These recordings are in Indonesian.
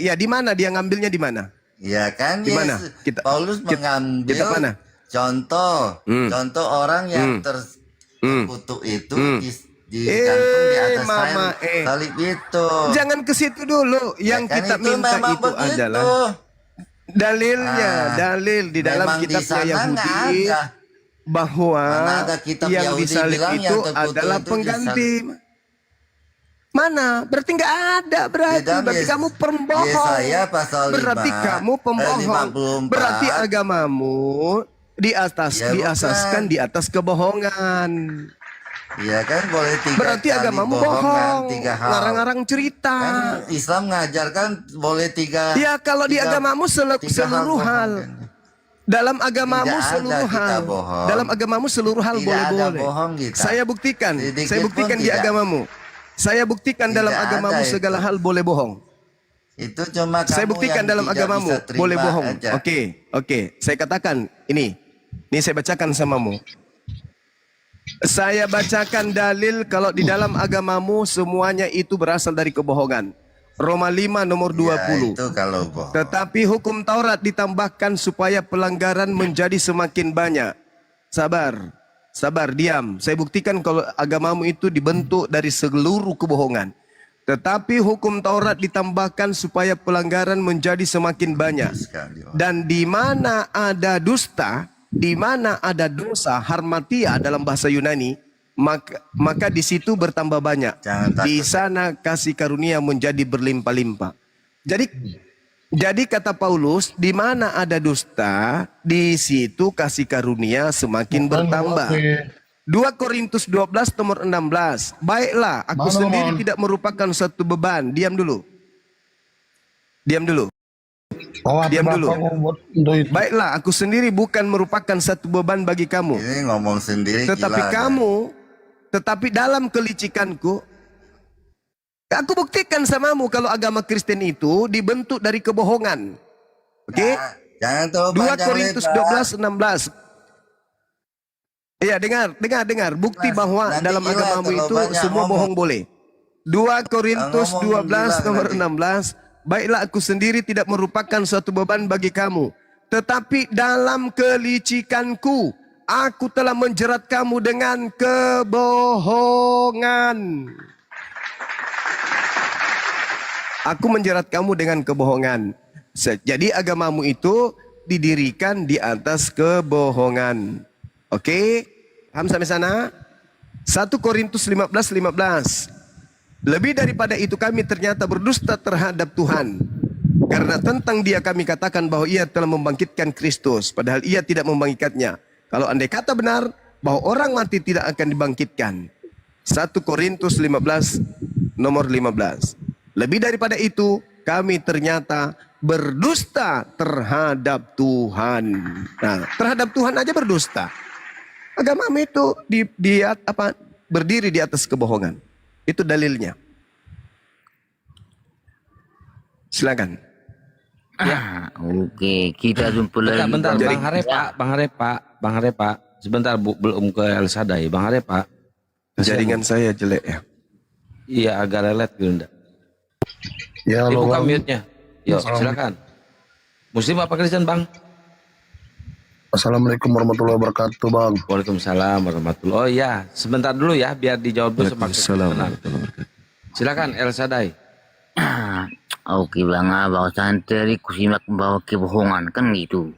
Ya di mana dia ngambilnya di mana? Ya kan, Di mana? Paulus mengambil kita mana? contoh orang yang Hmm. terkutuk itu Hmm. digantung di atas Mama, salib itu. jangan ke situ dulu. Yang kan kita itu minta memang itu begitu. adalah dalilnya, dalil di dalam memang di kitabnya sana nggak Yahudi ada. bahwa Mana ada kitab yang Yahudi disalib bilang itu yang terkutuk adalah itu pengganti. Mana? Berarti nggak ada. Berarti kamu pembohong. Yesaya pasal 5, Berarti kamu pembohong. 54. Berarti agamamu diasaskan di atas kebohongan. Iya kan, boleh 3 Berarti kali agamamu bohong bohong. 3 hal. Ngarang-ngarang cerita. Kan Islam ngajarkan boleh 3. Ya kalau di agamamu seluruh hal. Dalam agamamu seluruh hal. Dalam agamamu seluruh hal boleh-boleh. Saya buktikan. Saya buktikan di agamamu. Saya buktikan dalam agamamu segala hal boleh bohong. Itu cuma saya kamu buktikan yang dalam tidak agamamu bisa terima boleh bohong. aja. Oke. Saya katakan ini saya bacakan samamu. Saya bacakan dalil kalau di dalam agamamu semuanya itu berasal dari kebohongan. Roma 5 nomor 20. Ya, itu kalau bohong. Tetapi hukum Taurat ditambahkan supaya pelanggaran menjadi semakin banyak. Sabar, diam. Saya buktikan kalau agamamu itu dibentuk dari seluruh kebohongan. Tetapi hukum Taurat ditambahkan supaya pelanggaran menjadi semakin banyak. Dan di mana ada dusta, di mana ada dosa, harmatia dalam bahasa Yunani, maka di situ bertambah banyak. Di sana kasih karunia menjadi berlimpah-limpah. Jadi kata Paulus, di mana ada dusta, di situ kasih karunia semakin bertambah. 2 Korintus 12 nomor 16. Baiklah, aku sendiri tidak merupakan satu beban. Diam dulu. Diam dulu. Baiklah, aku sendiri bukan merupakan satu beban bagi kamu. Ini ngomong sendiri. Tetapi dalam kelicikanku, aku buktikan samamu kalau agama Kristen itu dibentuk dari kebohongan. Oke? Jangan 2 Korintus 12:16. Iya, dengar. Bukti bahwa dalam agamamu itu semua bohong boleh. 2 Korintus 12 nomor 16. Baiklah, aku sendiri tidak merupakan suatu beban bagi kamu. Tetapi dalam kelicikanku, aku telah menjerat kamu dengan kebohongan. Aku menjerat kamu dengan kebohongan. Jadi agamamu itu didirikan di atas kebohongan. Oke? Paham sampai sana? 1 Korintus 15:15. Lebih daripada itu kami ternyata berdusta terhadap Tuhan. Karena tentang dia kami katakan bahwa ia telah membangkitkan Kristus. Padahal ia tidak membangkitkannya. Kalau andai kata benar bahwa orang mati tidak akan dibangkitkan. 1 Korintus 15 nomor 15. Lebih daripada itu kami ternyata berdusta terhadap Tuhan. Nah, terhadap Tuhan aja berdusta. Agamamu itu berdiri di atas kebohongan. Itu dalilnya. Silakan. Ya, oke, kita jumpa lagi. Bentar, Bang Harepa. Sebentar, belum ke El Sadai. Bang Harepa. Jaringan saya jelek ya. Iya, agak lelet gitu, enggak? Ya, Buka mute-nya. Yuk, silakan. Muslim apa Kristen, Bang? Assalamualaikum warahmatullahi wabarakatuh, Bang. Waalaikumsalam warahmatullahi. Oh iya, sebentar dulu ya, biar dijawab dulu sama silakan El Sadai. Oke Bang, bahwasan tadi kusimak bahwa kebohongan kan gitu.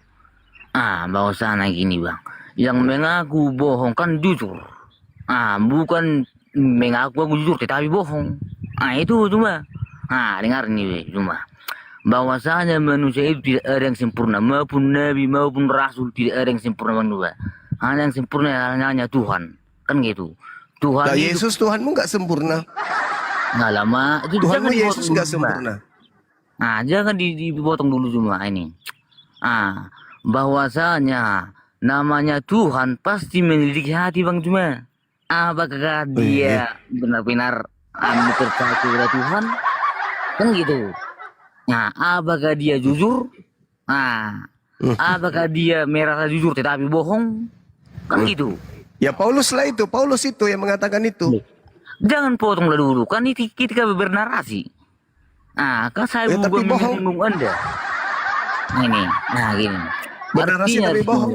Bahwasan gini Bang, yang mengaku bohong kan jujur. Bukan mengaku jujur tetapi bohong. Itu cuma. Dengar nih cuma. Bahwasanya manusia itu tidak ada yang sempurna, maupun nabi maupun rasul tidak ada yang sempurna manusia. Hanya yang sempurna hanya Tuhan, kan gitu. Tuhan. Yesus Tuhanmu nggak sempurna. Nggak lama. Tuhanmu Yesus nggak sempurna. Jangan dipotong dulu cuma ini. Bahwasanya namanya Tuhan pasti menyelidiki hati Bang cuma. Apakah dia benar-benar percaya kepada Tuhan? Kan gitu. Apakah dia jujur? Apakah dia merasa jujur tetapi bohong? Kan gitu. Ya Paulus itu yang mengatakan itu. Jangan potong dulu, kan itu kita bernarasi. Kan saya Ya, tapi bukan bohong. menyinggung Anda. Ini, gini. Bernarasi Artinya tapi di situ, bohong.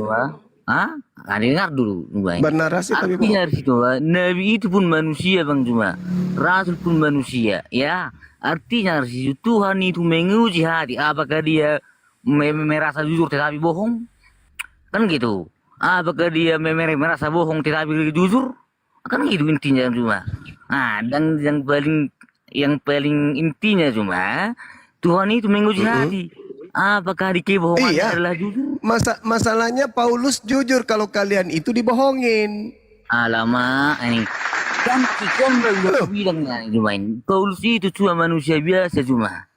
Dengar dulu, Bang. Bernarasi tapi bohong. Artinya di situ, Nabi itu pun manusia, Bang Juma. Rasul pun manusia, ya. Artinya di situ Tuhan itu menguji hati. Apakah dia merasa jujur tetapi bohong? Kan gitu. Apakah dia merasa bohong tetapi jujur? Kan gitu intinya cuma. Dan yang paling intinya cuma Tuhan itu menguji hati. Apakah di kebohongan Iya. adalah jujur? Masalahnya Paulus jujur kalau kalian itu dibohongin. Alamak, ini kan baru bilang cuma ini. Paulus itu cuma manusia biasa cuma.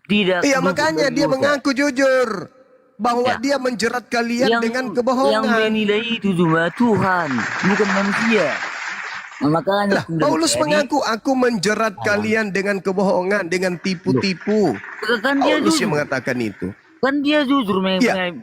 Tidak. Iya, makanya dia mengaku jujur bahwa Ya. dia menjerat kalian dengan kebohongan. Yang menilai itu cuma Tuhan, bukan manusia. Makanya Lah, Paulus mengaku aku menjerat kalian dengan kebohongan, dengan tipu-tipu. kan dia Paulus jujur. yang mengatakan itu. Kan dia jujur Ya,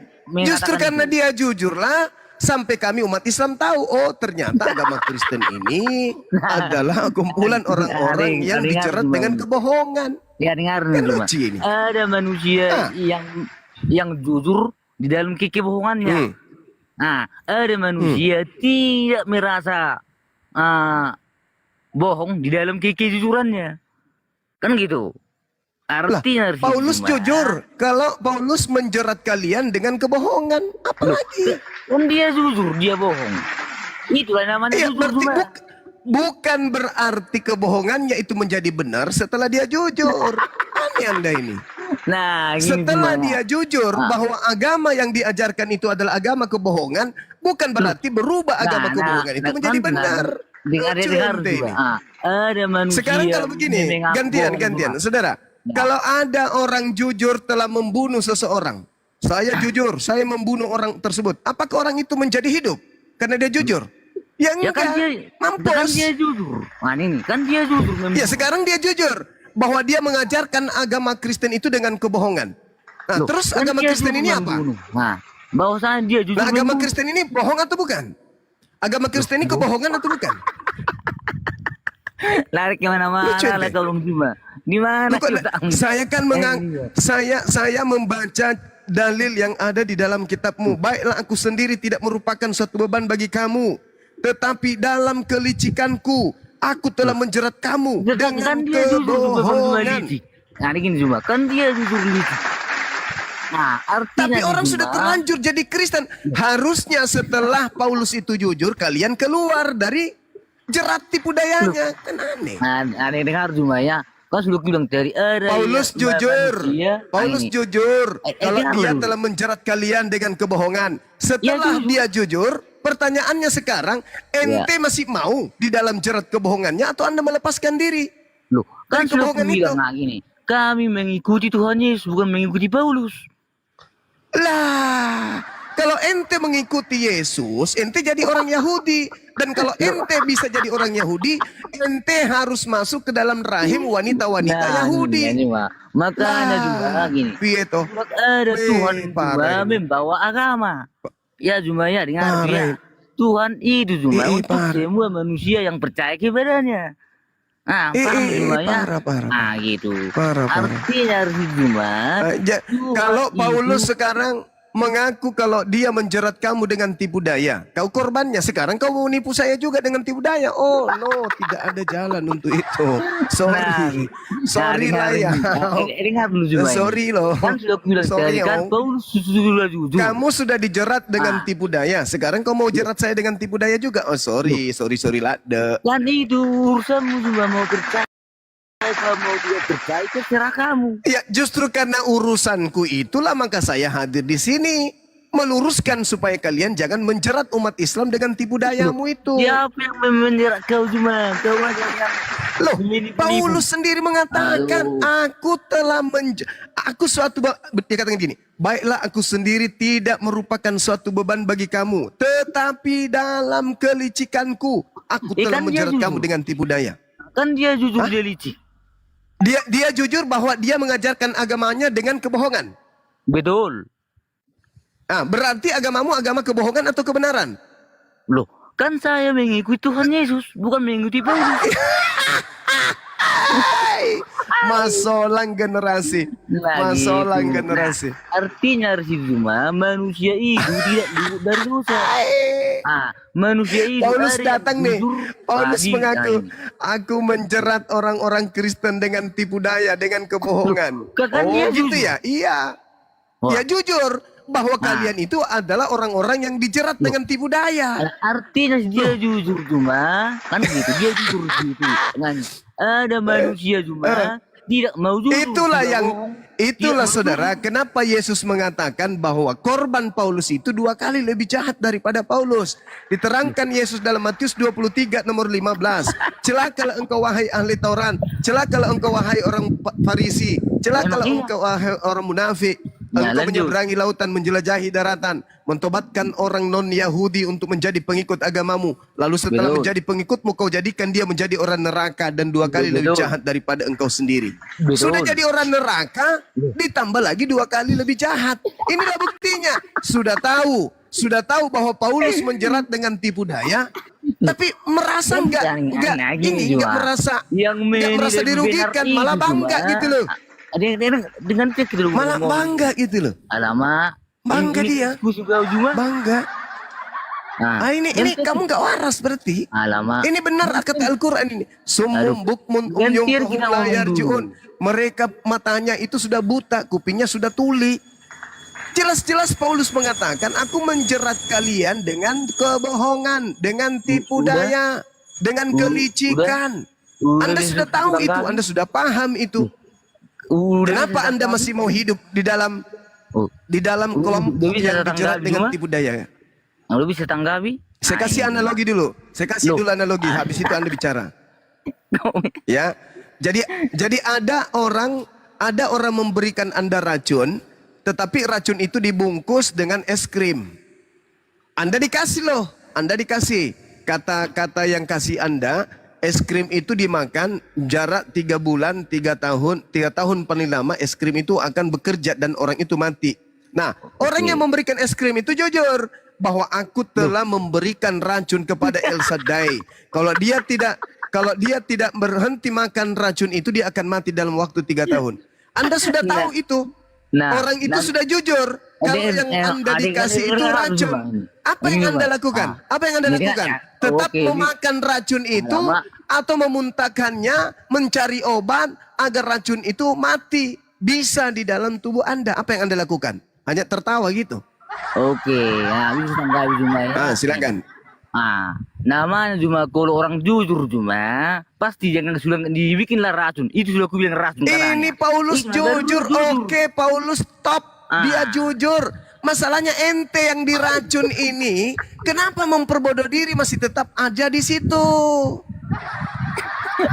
justru karena dia jujurlah sampai kami umat Islam tahu, oh ternyata agama Kristen ini adalah kumpulan orang-orang yang dijerat dengan kebohongan. Ya dengar Kan cuma. lucu ini. Ada manusia yang jujur di dalam kebohongannya. Ada manusia tidak merasa bohong di dalam kejujurannya. Kan gitu. Lah, Artinya Paulus cuma, jujur kalau Paulus menjerat kalian dengan kebohongan. Apalagi? kan dia jujur, dia bohong. Itulah namanya Iya, jujur berarti cuma. bukan berarti kebohongannya itu menjadi benar setelah dia jujur. Aneh Anda ini. Nah, gini Setelah cuma. dia jujur bahwa agama yang diajarkan itu adalah agama kebohongan, bukan berarti berubah agama kebohongan itu menjadi benar. Dengar Lucu ente juga. ini. Ada manusia. Sekarang kalau begini, yang mengaku gantian, bohong. saudara. Kalau ada orang jujur telah membunuh seseorang, saya jujur, saya membunuh orang tersebut. Apakah orang itu menjadi hidup karena dia jujur? Ya Ya enggak, kan dia, kan mampus. dia jujur. Ini kan dia jujur. Ya sekarang dia jujur bahwa dia mengajarkan agama Kristen itu dengan kebohongan. Nah, Loh, terus kan agama dia Kristen jujur ini apa? membunuh. Bahwasanya dia jujur. Nah, agama membunuh. Kristen ini bohong atau bukan? Agama Kristen ini kebohongan atau bukan? Lari kemana-mana Lucu, lah ente. kalau cuma. Di mana Loh, kok kita? saya kan saya membaca dalil yang ada di dalam kitabmu. Baiklah aku sendiri tidak merupakan suatu beban bagi kamu, tetapi dalam kelicikanku aku telah menjerat kamu dengan Kan dia jujur kebohongan. licik. Ini gini cuma. Kan dia jujur licik. Artinya Tapi orang cuma, sudah terlanjur jadi Kristen. Harusnya setelah Paulus itu jujur, kalian keluar dari jerat tipu dayanya. Kan aneh. Aneh dengar cuma ya. Kan sudah bilang tadi ada. Paulus jujur. Paulus jujur kalau dengar dia dulu. telah menjerat kalian dengan kebohongan. Setelah jujur. dia jujur, pertanyaannya sekarang, ente masih mau di dalam jerat kebohongannya atau Anda melepaskan diri? Loh, kan Dari sudah kebohongan bilang itu. gini. Kami mengikuti Tuhan Yesus bukan mengikuti Paulus. Lah, kalau ente mengikuti Yesus, ente jadi orang Yahudi. Dan kalau ente bisa jadi orang Yahudi, ente harus masuk ke dalam rahim wanita-wanita Yahudi. Ini mah. Makanya juga gini. Piye toh? Ada Tuhan parah juga ini. membawa agama. Ya cuma ya dengar Parah ya. ini. Tuhan itu cuma Ih, untuk parah. semua manusia yang percaya kepadanya. Paham cuma ya. parah. Gitu. Parah. Artinya harus cuma. Kalau Tuhan Paulus itu- sekarang mengaku kalau dia menjerat kamu dengan tipu daya, kau korbannya. Sekarang kau mau nipu saya juga dengan tipu daya. Oh no, tidak ada jalan untuk itu. Sorry lah ya. Dengar dulu cuma. Sorry loh. Kan sudah bilang Sorry, tadi kan Om. Paulus sudah jujur. Kamu sudah dijerat dengan tipu daya. Sekarang kau mau jerat saya dengan tipu daya juga. Oh sorry lade. Kan itu urusanmu juga mau percaya. Kalau mau dia percaya terserah kamu. Ya justru karena urusanku itulah maka saya hadir di sini meluruskan supaya kalian jangan menjerat umat Islam dengan tipu dayamu itu. Siapa yang menjerat kau cuma? Kau aja yang Loh, menipu-nipu. Paulus sendiri mengatakan, aku telah dia katakan gini, baiklah aku sendiri tidak merupakan suatu beban bagi kamu, tetapi dalam kelicikanku aku telah Kan dia menjerat jujur. kamu dengan tipu daya. Kan dia jujur dia licik. Dia jujur bahwa dia mengajarkan agamanya dengan kebohongan. Betul. Berarti agamamu agama kebohongan atau kebenaran? Loh, kan saya mengikuti Tuhan Yesus, bukan mengikuti Paulus. Masolang generasi. Masolang gitu. generasi. Artinya cuma manusia itu tidak luput dari dosa. Manusia itu Paulus ada yang datang nih. jujur Paulus pagi. mengaku, aku menjerat orang-orang Kristen dengan tipu daya, dengan kebohongan. Kan Oh dia gitu jujur. ya? Iya. Wah. Ya jujur bahwa kalian itu adalah orang-orang yang dijerat dengan tipu daya. Artinya dia jujur cuma kan gitu, dia jujur gitu dengan ada manusia cuma tidak mau jujur. Itulah tidak yang bohong. itulah Tidak saudara, kenapa Yesus mengatakan bahwa korban Paulus itu 2 kali lebih jahat daripada Paulus. Diterangkan Yesus dalam Matius 23 nomor 15. Celakalah engkau wahai ahli Taurat, celakalah engkau wahai orang Farisi, celakalah Emang iya. engkau wahai orang munafik. Ya, Engkau lanjut. menyeberangi lautan, menjelajahi daratan, mentobatkan orang non-Yahudi untuk menjadi pengikut agamamu. Lalu setelah Betul. menjadi pengikutmu, kau jadikan dia menjadi orang neraka dan 2 kali lebih Betul. jahat daripada engkau sendiri. Betul. Sudah jadi orang neraka, ditambah lagi 2 kali lebih jahat. Inilah buktinya. Sudah tahu bahwa Paulus menjerat dengan tipu daya, tapi merasa enggak gini juga. merasa yang enggak merasa lebih dirugikan, benar malah itu bangga cuma, gitu loh. dengan cek gitu loh. Malah ngomong. bangga gitu loh. Alamak. Bangga ini dia. diskusi kau cuma. Bangga. Nah, Ini kamu enggak waras berarti. alamak. Ini benar kata Al-Quran ini. Summum bukmun umyum gantian fahum kita la ngomong yarji'un. Mereka matanya itu sudah buta, kupingnya sudah tuli. Jelas-jelas Paulus mengatakan, aku menjerat kalian dengan kebohongan, dengan tipu daya, dengan kelicikan. Anda sudah tahu itu, Anda sudah paham itu. Kenapa Anda masih mau hidup di dalam kelompok yang dijerat dengan tipu daya? Lu bisa tanggapi? Saya kasih analogi dulu. Saya kasih dulu analogi. Habis itu Anda bicara. Ya. Jadi ada orang memberikan Anda racun, tetapi racun itu dibungkus dengan es krim. Anda dikasih loh. Anda dikasih. Kata yang kasih Anda, es krim itu dimakan jarak 3 bulan, 3 tahun paling lama es krim itu akan bekerja dan orang itu mati. Nah, orang yang memberikan es krim itu jujur bahwa aku telah memberikan racun kepada El Shaddai. Kalau dia tidak berhenti makan racun itu, dia akan mati dalam waktu 3 tahun. Anda sudah tahu itu. Orang itu sudah jujur. Kalau yang Anda dikasih itu racun, apa yang Anda lakukan? Apa yang Anda lakukan? Tetap memakan racun itu atau memuntahkannya, mencari obat agar racun itu mati bisa di dalam tubuh Anda. Apa yang Anda lakukan? Hanya tertawa gitu. Oke, nah bisa tanggapi cuma ya. Silakan. Namanya cuma kalau orang jujur cuma pasti jangan sudah dibikinlah racun. Itu sudah aku bilang racun. Ini Paulus jujur. Oke, Paulus top. Dia jujur. Masalahnya ente yang diracun ini, kenapa memperbodoh diri masih tetap aja di situ?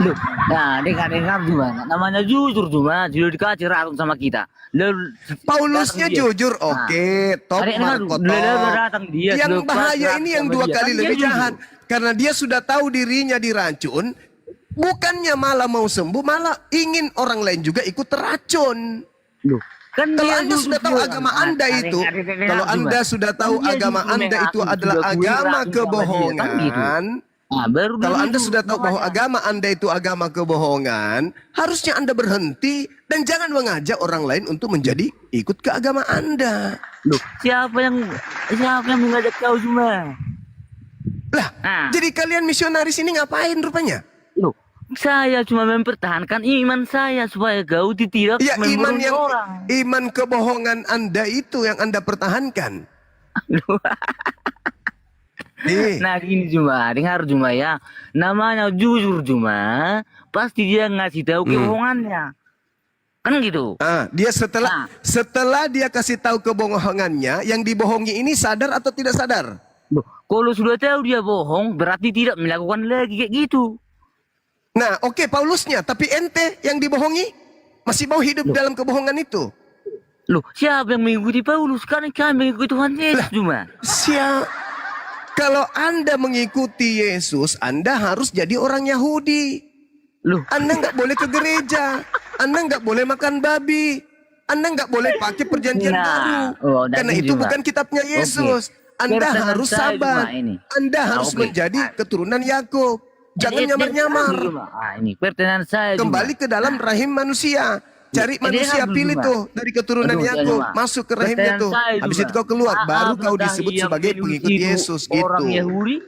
Loh, nah dengar cuma namanya jujur cuma sudah dikasih racun sama kita. Lalu Paulusnya jujur, oke, top Marco top. Yang bahaya ini yang 2 kali lebih jahat, karena dia sudah tahu dirinya diracun, bukannya malah mau sembuh, malah ingin orang lain juga ikut terracun. Loh, kan kalau Anda sudah tahu agama Anda itu, kalau Anda sudah tahu agama Anda itu adalah agama kebohongan. Kalau Anda sudah tahu bahwa agama Anda itu agama kebohongan, harusnya Anda berhenti dan jangan mengajak orang lain untuk menjadi ikut ke agama Anda. Loh, siapa yang mengajak kau cuma? Lah, jadi kalian misionaris ini ngapain rupanya? Loh, saya cuma mempertahankan iman saya supaya kau tidak membunuh orang. Iman kebohongan Anda itu yang Anda pertahankan. Nah gini cuma, dengar cuma ya, namanya jujur cuma, pasti dia ngasih tahu kebohongannya, kan gitu. Dia setelah dia kasih tahu kebohongannya, yang dibohongi ini sadar atau tidak sadar? Loh, kalau sudah tahu dia bohong, berarti tidak melakukan lagi kayak gitu. Nah, oke, Paulusnya, tapi ente yang dibohongi masih mau hidup dalam kebohongan itu. Loh, siapa yang mengikuti Paulus? Kan kami mengikuti Tuhan Yesus cuma. Kalau Anda mengikuti Yesus, Anda harus jadi orang Yahudi. Loh, Anda nggak boleh ke gereja, Anda nggak boleh makan babi, Anda nggak boleh pakai perjanjian baru. Karena itu bukan kitabnya Yesus. Anda harus sabar. Anda harus menjadi keturunan Yakub. Jangan nyamar-nyamar. Ini pertanyaan saya. Kembali ke dalam rahim manusia. Cari manusia, pilih tuh dari keturunan Yakub, masuk ke rahimnya tuh. Habis itu kau keluar, baru kau disebut sebagai pengikut Yesus gitu. Orang Yahudi?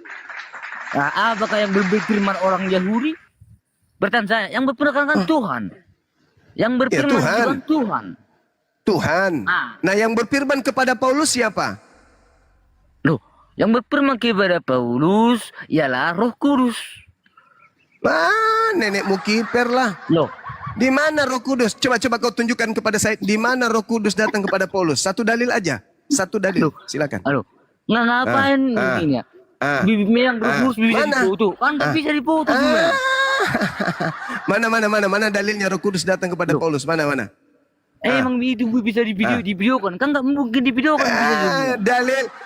Apakah yang berfirman orang Yahudi? Bertanya saya, yang berfirman kan Tuhan. Yang berfirman bukan Tuhan. Tuhan. Nah, yang berfirman kepada Paulus siapa? Loh, yang berfirman kepada Paulus ialah Roh Kudus. Nenekmu kiper lah. Loh, di mana Roh Kudus? Coba kau tunjukkan kepada saya di mana Roh Kudus datang kepada Paulus. Satu dalil aja. Satu dalil. Silakan. Halo. Ngapain ini ya? Bibirnya yang Roh Kudus bisa dipoto. Kan nggak bisa dipoto juga. Mana dalilnya Roh Kudus datang kepada Paulus? Mana? Emang itu bisa divideokan? Kan nggak mungkin divideokan.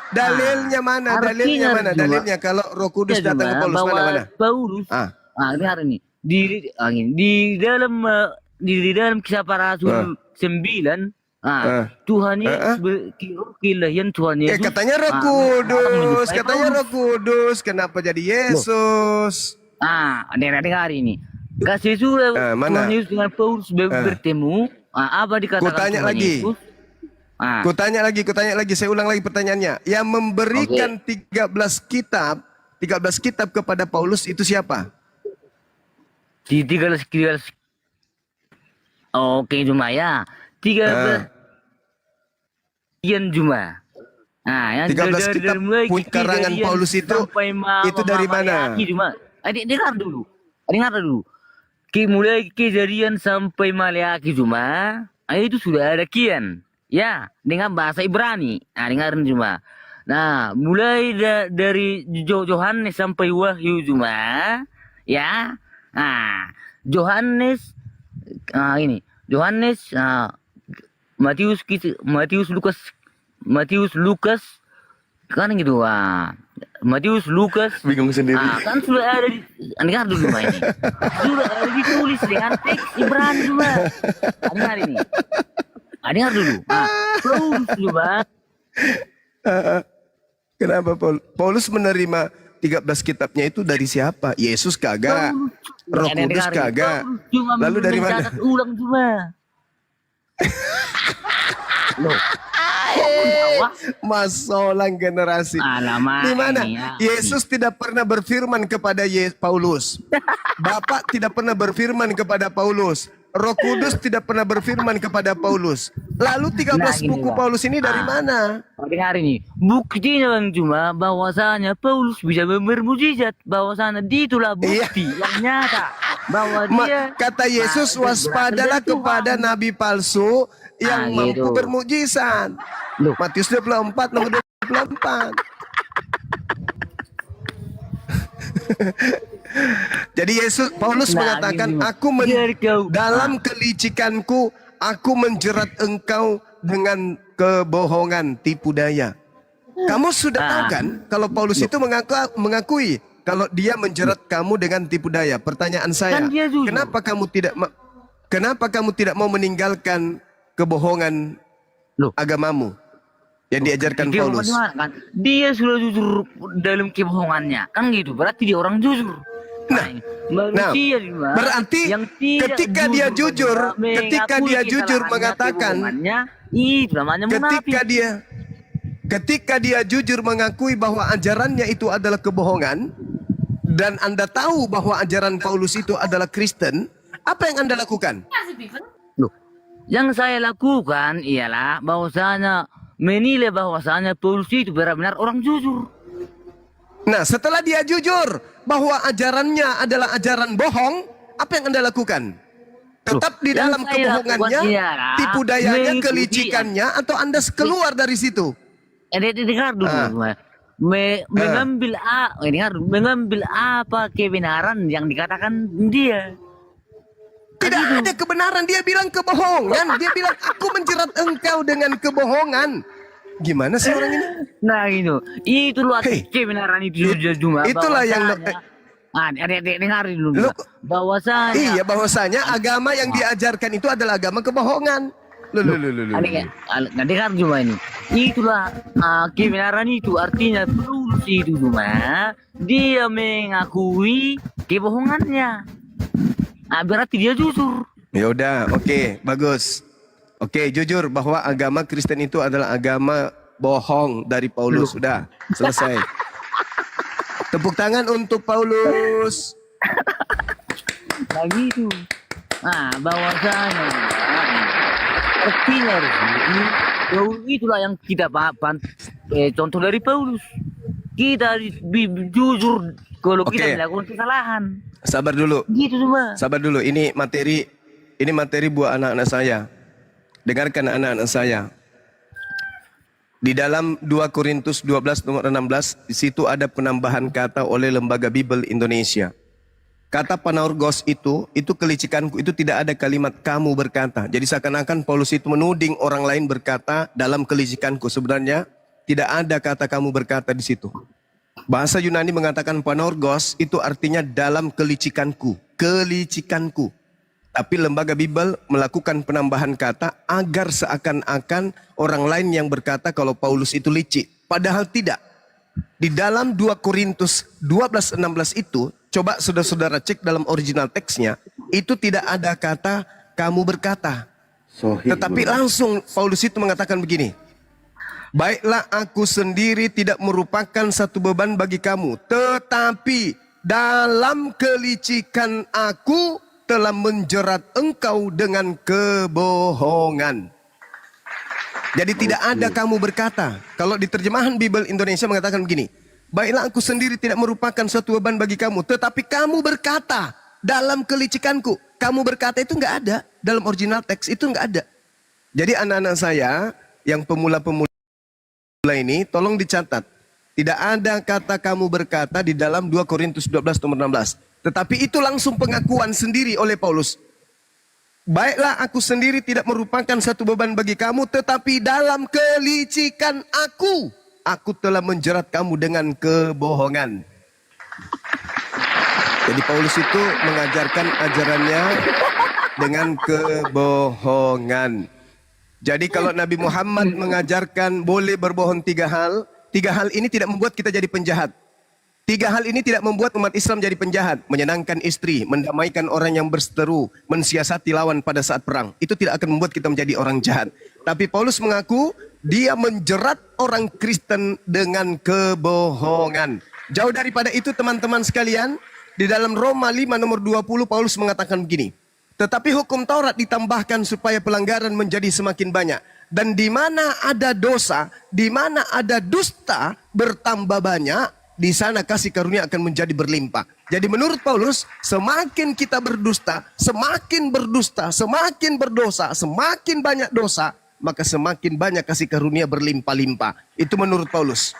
Dalilnya mana? Dalilnya kalau Roh Kudus datang ke Paulus mana? Paulus. Dengar ini. Di dalam Kisah Para Rasul 9, Tuhan Yesus berkilahian Tuhan Yesus. Katanya Roh Kudus, kenapa jadi Yesus? Dengar ini. Kasih sudah Tuhan Yesus dengan Paulus bertemu. Apa dikatakan Tuhan Yesus? Kutanya lagi, saya ulang lagi pertanyaannya. Yang memberikan 13 kitab kepada Paulus itu siapa? Di 13. Oke, cuma ya. 13 cuma. Yang 13 kitab karangan Paulus itu dari mana? Dengar dulu. Mulai Kejadian sampai Maleakhi cuma. Itu sudah ada kian. Ya, dengan bahasa Ibrani. Dengarin cuma. Nah, mulai dari Yohanes sampai Wahyu cuma. Ya. Yohanes, Matius, Lukas, kan gitu. Matius, Lukas, bingung sendiri. Kan sudah ada dengar dulu ini. Sudah ada ditulis dengan teks Ibrani juga. Dengar ini. Dengar dulu. Paulus juga. Kenapa Paulus menerima 13 kitabnya itu dari siapa? Yesus kagak? Roh Kudus kagak? Lalu dari mana? Ulang cuma. Loh. Masolang generasi. Di mana? Yesus tidak pernah berfirman kepada Paulus. Bapak tidak pernah berfirman kepada Paulus. Roh Kudus tidak pernah berfirman kepada Paulus. Lalu 13 buku Paulus ini dari mana? Dengar ini. Buktinya kan cuma bahwasanya Paulus bisa bermujizat. Bahwasanya itulah bukti yang nyata. Bahwa dia kata Yesus, waspadalah kepada nabi palsu yang mampu bermujizat. Matius 24 nomor 24. Jadi Paulus mengatakan, dalam kelicikanku aku menjerat engkau dengan kebohongan, tipu daya. Kamu sudah tahu kan kalau Paulus itu mengakui kalau dia menjerat kamu dengan tipu daya. Pertanyaan saya, kenapa kamu tidak mau meninggalkan kebohongan agamamu yang diajarkan Paulus? Kan? Dia sudah jujur dalam kebohongannya, kan gitu. Berarti dia orang jujur. Berarti ketika dia jujur mengatakan, ketika dia jujur mengakui bahwa ajarannya itu adalah kebohongan, dan Anda tahu bahwa ajaran Paulus itu adalah Kristen, apa yang Anda lakukan? Yang saya lakukan ialah bahwasanya menilai bahwasanya Paulus itu benar-benar orang jujur. Nah, setelah dia jujur bahwa ajarannya adalah ajaran bohong, apa yang Anda lakukan? Tetap di dalam kebohongannya, tipu dayanya, kelicikannya, atau Anda keluar dari situ? Dengar dulu. Mengambil apa kebenaran yang dikatakan dia. Tidak ada kebenaran, dia bilang kebohongan. Dia bilang, aku menjerat engkau dengan kebohongan. Gimana sih orang ini? Nah itu loh kebenaran itu cuma. Itulah yang dengar dulu. Bahwasanya agama yang diajarkan itu adalah agama kebohongan. Dengar cuma ini. Itulah kebenaran itu artinya Paulus itu cuma dia mengakui kebohongannya. Berarti dia jujur. Ya udah, oke, bagus. Oke, jujur bahwa agama Kristen itu adalah agama bohong dari Paulus. Sudah, selesai. Tepuk tangan untuk Paulus. Nah gitu. Bahwasanya artinya itulah yang kita contoh dari Paulus. Kita jujur kalau kita melakukan kesalahan. Sabar dulu. Gitu cuma. Sabar dulu. Ini materi buat anak-anak saya. Dengarkan anak-anak saya. Di dalam 2 Korintus 12 nomor 16, di situ ada penambahan kata oleh Lembaga Bible Indonesia. Kata panorgos itu kelicikanku, itu tidak ada kalimat kamu berkata. Jadi seakan-akan Paulus itu menuding orang lain berkata dalam kelicikanku. Sebenarnya tidak ada kata kamu berkata di situ. Bahasa Yunani mengatakan panorgos itu artinya dalam kelicikanku. Kelicikanku. Tapi Lembaga Bible melakukan penambahan kata agar seakan-akan orang lain yang berkata kalau Paulus itu licik. Padahal tidak. Di dalam 2 Korintus 12:16 itu, coba saudara-saudara cek dalam original teksnya, itu tidak ada kata kamu berkata. Tetapi langsung Paulus itu mengatakan begini. Baiklah aku sendiri tidak merupakan satu beban bagi kamu. Tetapi dalam kelicikan aku telah menjerat engkau dengan kebohongan. Jadi tidak ada kamu berkata. Kalau di terjemahan Bible Indonesia mengatakan begini. Baiklah aku sendiri tidak merupakan suatu beban bagi kamu. Tetapi kamu berkata dalam kelicikanku. Kamu berkata itu nggak ada. Dalam original teks itu nggak ada. Jadi anak-anak saya yang pemula-pemula ini tolong dicatat. Tidak ada kata kamu berkata di dalam 2 Korintus 12 nomor 16. Tetapi itu langsung pengakuan sendiri oleh Paulus. Baiklah aku sendiri tidak merupakan satu beban bagi kamu. Tetapi dalam kelicikan aku telah menjerat kamu dengan kebohongan. Jadi Paulus itu mengajarkan ajarannya dengan kebohongan. Jadi kalau Nabi Muhammad mengajarkan boleh berbohong 3 hal. 3 hal ini tidak membuat kita jadi penjahat. 3 hal ini tidak membuat umat Islam jadi penjahat. Menyenangkan istri, mendamaikan orang yang berseteru, mensiasati lawan pada saat perang. Itu tidak akan membuat kita menjadi orang jahat. Tapi Paulus mengaku dia menjerat orang Kristen dengan kebohongan. Jauh daripada itu teman-teman sekalian, di dalam Roma 5 nomor 20 Paulus mengatakan begini. Tetapi hukum Taurat ditambahkan supaya pelanggaran menjadi semakin banyak. Dan di mana ada dosa, di mana ada dusta bertambah banyak, di sana kasih karunia akan menjadi berlimpah. Jadi menurut Paulus, semakin kita berdusta, semakin berdosa, semakin banyak dosa, maka semakin banyak kasih karunia berlimpah-limpah. Itu menurut Paulus.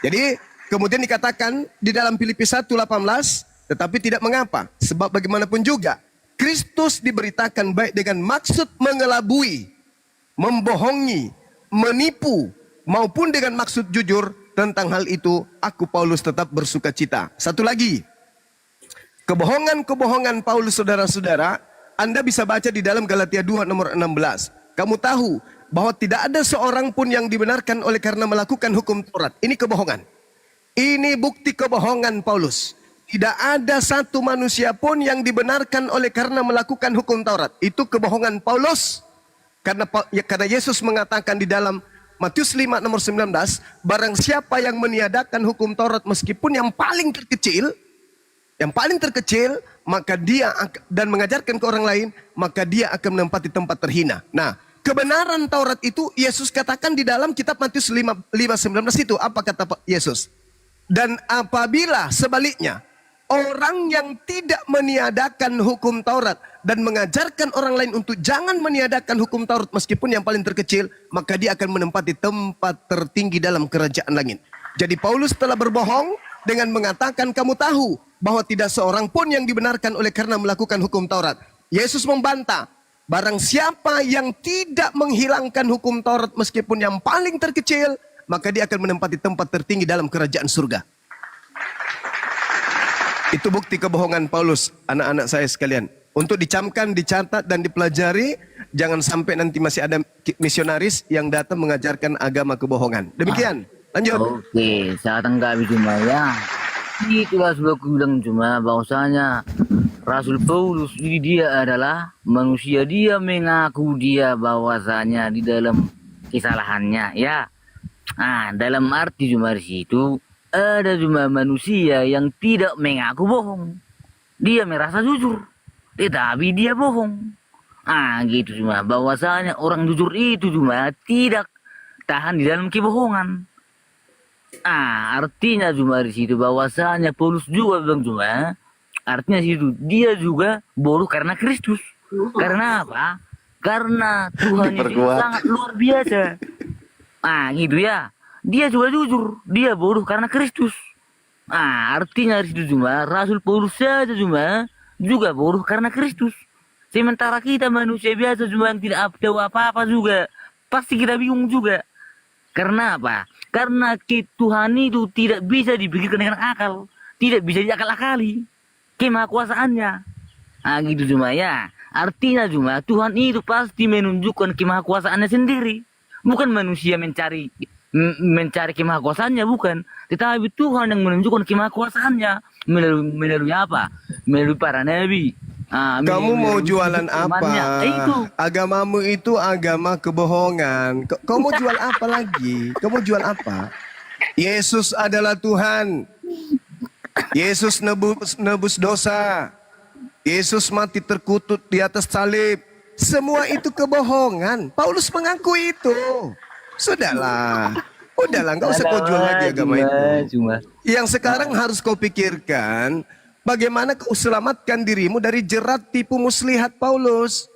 Jadi kemudian dikatakan di dalam Filipi 1:18, tetapi tidak mengapa, sebab bagaimanapun juga Kristus diberitakan baik dengan maksud mengelabui, membohongi, menipu, maupun dengan maksud jujur. Tentang hal itu, aku Paulus tetap bersuka cita. Satu lagi, kebohongan-kebohongan Paulus saudara-saudara, Anda bisa baca di dalam Galatia 2 nomor 16. Kamu tahu bahwa tidak ada seorang pun yang dibenarkan oleh karena melakukan hukum Taurat. Ini kebohongan. Ini bukti kebohongan Paulus. Tidak ada satu manusia pun yang dibenarkan oleh karena melakukan hukum Taurat. Itu kebohongan Paulus. Karena Yesus mengatakan di dalam Matius 5 nomor 19, barang siapa yang meniadakan hukum Taurat meskipun yang paling terkecil, maka dia dan mengajarkan ke orang lain, maka dia akan menempati tempat terhina. Nah, kebenaran Taurat itu Yesus katakan di dalam kitab Matius 5:19 itu. Apa kata Yesus? Dan apabila sebaliknya, orang yang tidak meniadakan hukum Taurat dan mengajarkan orang lain untuk jangan meniadakan hukum Taurat meskipun yang paling terkecil, maka dia akan menempati tempat tertinggi dalam kerajaan langit. Jadi Paulus telah berbohong dengan mengatakan kamu tahu bahwa tidak seorang pun yang dibenarkan oleh karena melakukan hukum Taurat. Yesus membantah, barang siapa yang tidak menghilangkan hukum Taurat meskipun yang paling terkecil, maka dia akan menempati tempat tertinggi dalam kerajaan surga. Itu bukti kebohongan Paulus, anak-anak saya sekalian. Untuk dicamkan, dicatat dan dipelajari, jangan sampai nanti masih ada misionaris yang datang mengajarkan agama kebohongan. Demikian. Lanjut. Oke, saya tanggapi cuma ya. Itulah sebab aku bilang cuma bahwasanya Rasul Paulus ini dia adalah manusia, dia mengaku dia bahwasanya di dalam kesalahannya ya. Dalam arti cuma di situ ada cuma manusia yang tidak mengaku bohong. Dia merasa jujur, tetapi dia bohong. Gitu cuma bahwasanya orang jujur itu cuma tidak tahan di dalam kebohongan. Artinya cuma di situ bahwasanya Paulus juga bilang cuma artinya situ dia juga bodoh karena Kristus. Karena apa? Karena Tuhan itu sangat luar biasa. Gitu ya. Dia juga jujur, dia bodoh karena Kristus. Artinya di situ cuma Rasul Paulus saja cuma juga bodoh karena Kristus. Sementara kita manusia biasa cuma yang tidak tahu apa-apa juga, pasti kita bingung juga. Karena apa? Karena Tuhan itu tidak bisa dipikirkan dengan akal, tidak bisa diakal-akali kemahakuasaannya. Gitu cuma ya. Artinya cuma Tuhan itu pasti menunjukkan kemahakuasaannya sendiri. Bukan manusia mencari kemahakuasaannya, bukan. Tetapi Tuhan yang menunjukkan kemahakuasaannya melalui apa? Melalui para nabi. Kamu mau jualan apa? Itu. Agamamu itu agama kebohongan. Kau mau jual apa lagi? Kau mau jual apa? Yesus adalah Tuhan. Yesus nebus dosa. Yesus mati terkutut di atas salib. Semua itu kebohongan. Paulus mengakui itu. Sudahlah, nggak usah kau jual lagi agama itu. Yang sekarang harus kau pikirkan, bagaimana kau selamatkan dirimu dari jerat tipu muslihat Paulus.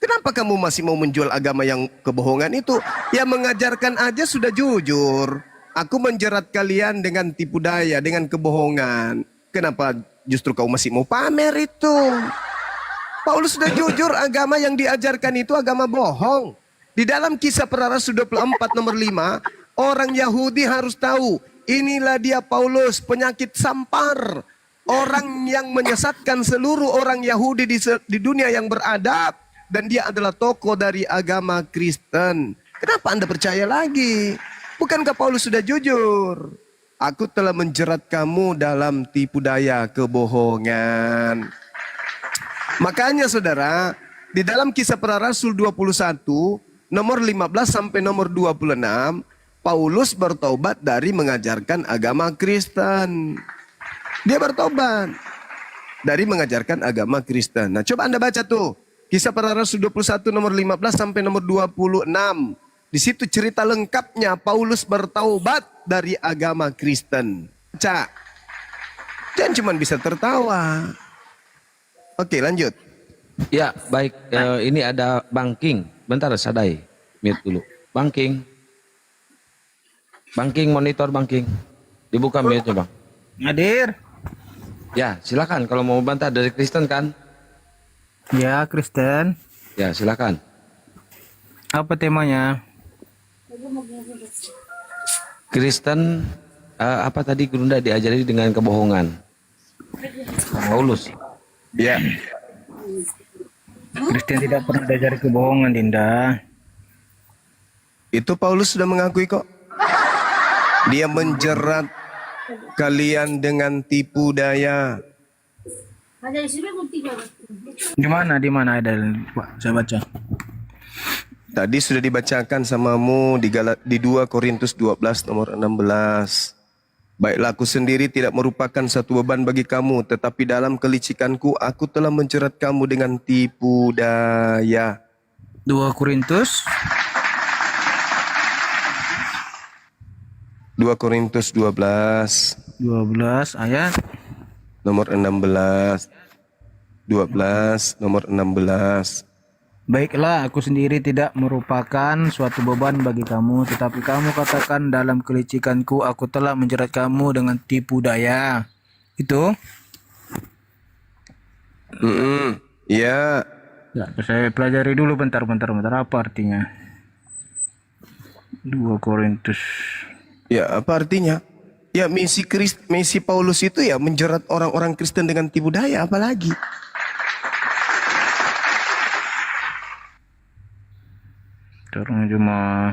Kenapa kamu masih mau menjual agama yang kebohongan itu? Yang mengajarkan aja sudah jujur. Aku menjerat kalian dengan tipu daya, dengan kebohongan. Kenapa justru kau masih mau pamer itu? Paulus sudah jujur, agama yang diajarkan itu agama bohong. Di dalam Kisah Para Rasul 24 nomor 5, orang Yahudi harus tahu, inilah dia Paulus, penyakit sampar. Orang yang menyesatkan seluruh orang Yahudi di dunia yang beradab. Dan dia adalah tokoh dari agama Kristen. Kenapa Anda percaya lagi? Bukankah Paulus sudah jujur? Aku telah menjerat kamu dalam tipu daya kebohongan. Makanya saudara, di dalam Kisah Para Rasul 21, nomor 15 sampai nomor 26, Paulus bertobat dari mengajarkan agama Kristen. Dia bertobat dari mengajarkan agama Kristen. Nah, coba Anda baca tuh. Kisah Para Rasul 21 nomor 15 sampai nomor 26. Di situ cerita lengkapnya Paulus bertaubat dari agama Kristen. Baca. Jangan cuma bisa tertawa. Oke, lanjut. Ya, baik. Ini ada Bang King. Bentar, Sadai. Mute dulu. Bang King. Bang King, monitor Bang King. Dibuka mute-nya, Bang. Hadir. Ya, silakan kalau mau bantah dari Kristen kan? Ya, Kristen. Ya, silakan. Apa temanya? Kristen apa tadi Gurunda diajari dengan kebohongan? Paulus. Ya. Kristen tidak pernah diajari kebohongan, Dinda. Itu Paulus sudah mengakui kok. Dia menjerat kalian dengan tipu daya. Di mana ada, Pak? Saya baca. Tadi sudah dibacakan samamu di 2 Korintus 12 nomor 16. Baiklah, aku sendiri tidak merupakan satu beban bagi kamu, tetapi dalam kelicikanku aku telah menjerat kamu dengan tipu daya. 2 Korintus 12 ayat nomor 16. 12 nomor 16. Baiklah, aku sendiri tidak merupakan suatu beban bagi kamu, tetapi kamu katakan dalam kelicikanku aku telah menjerat kamu dengan tipu daya. Itu? Ya. Ya, saya pelajari dulu bentar. Apa artinya? 2 Korintus. Ya, apa artinya? Ya, misi Paulus itu ya menjerat orang-orang Kristen dengan tipu daya, apalagi? Sekarang cuma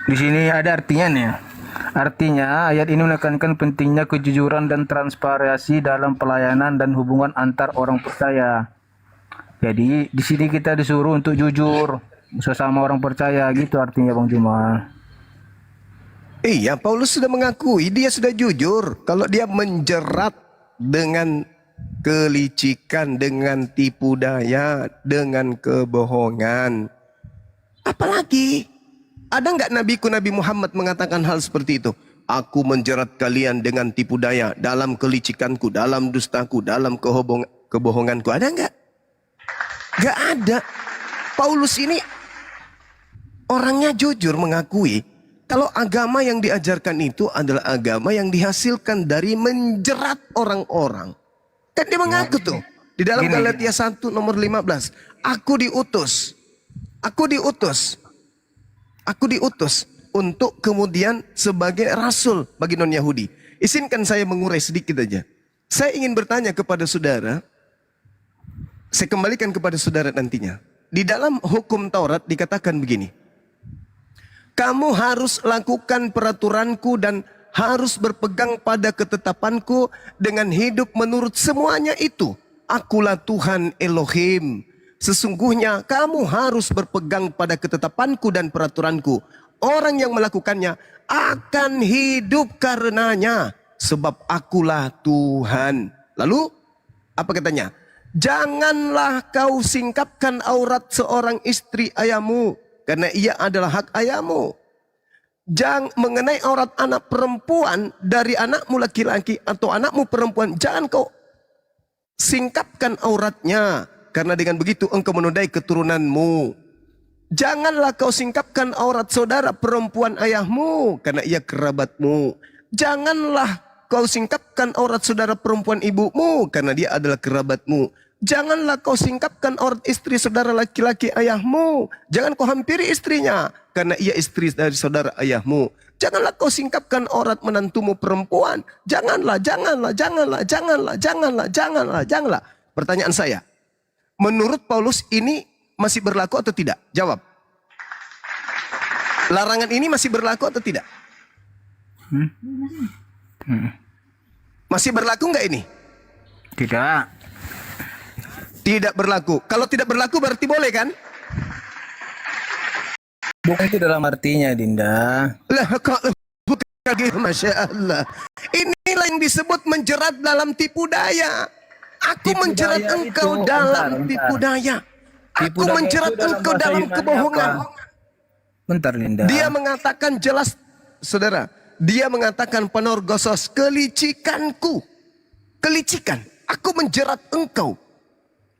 di sini ada artinya nih. Artinya ayat ini menekankan pentingnya kejujuran dan transparansi dalam pelayanan dan hubungan antar orang percaya. Jadi di sini kita disuruh untuk jujur sesama orang percaya, gitu artinya Bang Juma. Iya, Paulus sudah mengakui, dia sudah jujur. Kalau dia menjerat dengan kelicikan, dengan tipu daya, dengan kebohongan. Apalagi, ada nggak nabiku Nabi Muhammad mengatakan hal seperti itu? Aku menjerat kalian dengan tipu daya, dalam kelicikanku, dalam dustaku, dalam kebohonganku. Ada nggak? Nggak ada. Paulus ini orangnya jujur mengakui kalau agama yang diajarkan itu adalah agama yang dihasilkan dari menjerat orang-orang. Kan dia mengaku tuh. Di dalam Galatia 1 nomor 15. Aku diutus untuk kemudian sebagai rasul bagi non-Yahudi. Izinkan saya mengurai sedikit aja. Saya ingin bertanya kepada saudara. Saya kembalikan kepada saudara nantinya. Di dalam hukum Taurat dikatakan begini. Kamu harus lakukan peraturanku dan harus berpegang pada ketetapanku dengan hidup menurut semuanya itu. Akulah Tuhan Elohim. Sesungguhnya kamu harus berpegang pada ketetapanku dan peraturanku. Orang yang melakukannya akan hidup karenanya. Sebab akulah Tuhan. Lalu apa katanya? Janganlah kau singkapkan aurat seorang istri ayahmu. Karena ia adalah hak ayahmu. Jangan mengenai aurat anak perempuan dari anakmu laki-laki atau anakmu perempuan. Jangan kau singkapkan auratnya. Karena dengan begitu engkau menodai keturunanmu. Janganlah kau singkapkan aurat saudara perempuan ayahmu. Karena ia kerabatmu. Janganlah kau singkapkan aurat saudara perempuan ibumu. Karena dia adalah kerabatmu. Janganlah kau singkapkan aurat istri saudara laki-laki ayahmu. Jangan kau hampiri istrinya. Karena ia istri dari saudara ayahmu. Janganlah kau singkapkan aurat menantumu perempuan. Janganlah. Pertanyaan saya. Menurut Paulus ini masih berlaku atau tidak? Jawab. Larangan ini masih berlaku atau tidak? Masih berlaku nggak ini? Tidak. Tidak berlaku. Kalau tidak berlaku berarti boleh kan? Bukan itu dalam artinya, Dinda. Lah kalau Masya Allah. Inilah yang disebut menjerat dalam tipu daya. Aku Tipu menjerat daya engkau itu, dalam bentar. tipu daya. Tipu Aku daya menjerat itu dalam engkau bahasa dalam Yunani kebohongan. apa? Bentar, Linda. Dia mengatakan jelas, saudara. Dia mengatakan penorgosos, kelicikanku. Kelicikan. Aku menjerat engkau.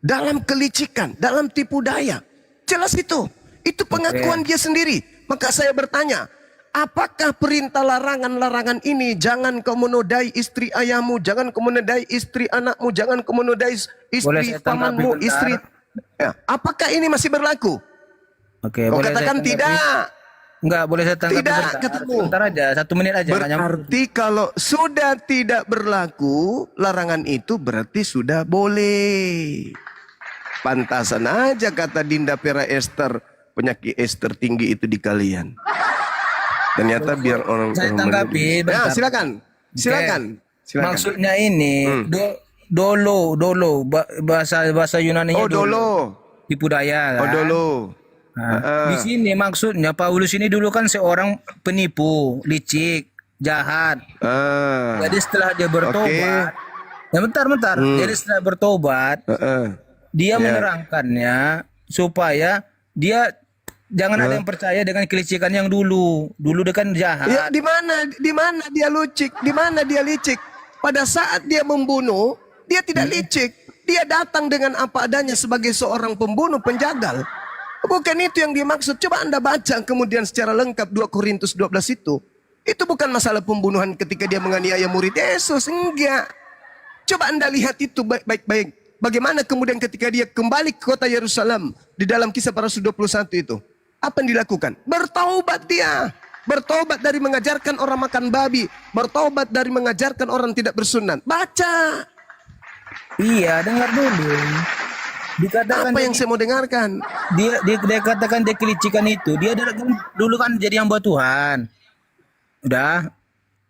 Dalam kelicikan, dalam tipu daya. Jelas itu. Itu pengakuan dia sendiri. Maka saya bertanya, apakah perintah larangan-larangan ini? Jangan kau menodai istri ayahmu, jangan kau menodai istri anakmu, jangan kau menodai istri pamanmu, istri. Ya, apakah ini masih berlaku? Oke, Kau boleh katakan saya tanggapi? tidak. Enggak, boleh saya tanggapi Tidak, bentar. katamu. Sebentar aja, 1 menit aja. nggak nyambung. Berarti kalau sudah tidak berlaku, larangan itu berarti sudah boleh. Pantasan aja kata Dinda Pera Esther, penyakit Esther tinggi itu di kalian. Ternyata biar orang Saya tanggapi ya, bentar. silakan. Maksudnya ini dolo bahasa Yunaninya Oh, dolo. tipu daya kan? Oh, dolo. Di sini maksudnya Paulus ini dulu kan seorang penipu, licik, jahat. Jadi setelah dia bertobat, ya bentar. Jadi setelah bertobat, dia menerangkannya supaya dia jangan ada yang percaya dengan kelicikan yang dulu. Dulu dia kan jahat. Ya, di mana dia licik? Di mana dia licik? Pada saat dia membunuh, dia tidak licik. Dia datang dengan apa adanya sebagai seorang pembunuh, penjagal. Bukan itu yang dimaksud. Coba Anda baca kemudian secara lengkap 2 Korintus 12 itu. Itu bukan masalah pembunuhan ketika dia menganiaya murid Yesus. Enggak. Coba Anda lihat itu baik-baik. Bagaimana kemudian ketika dia kembali ke kota Yerusalem. Di dalam kisah para Rasul 21 itu. Apa yang dilakukan? Bertaubat dia. Bertobat dari mengajarkan orang makan babi. Bertobat dari mengajarkan orang tidak bersunat. Baca. Iya, dengar dulu. Dikatakan Apa yang saya mau dengarkan? dia katakan dia kelicikan itu. Dia dulu kan jadi hamba Tuhan. Udah.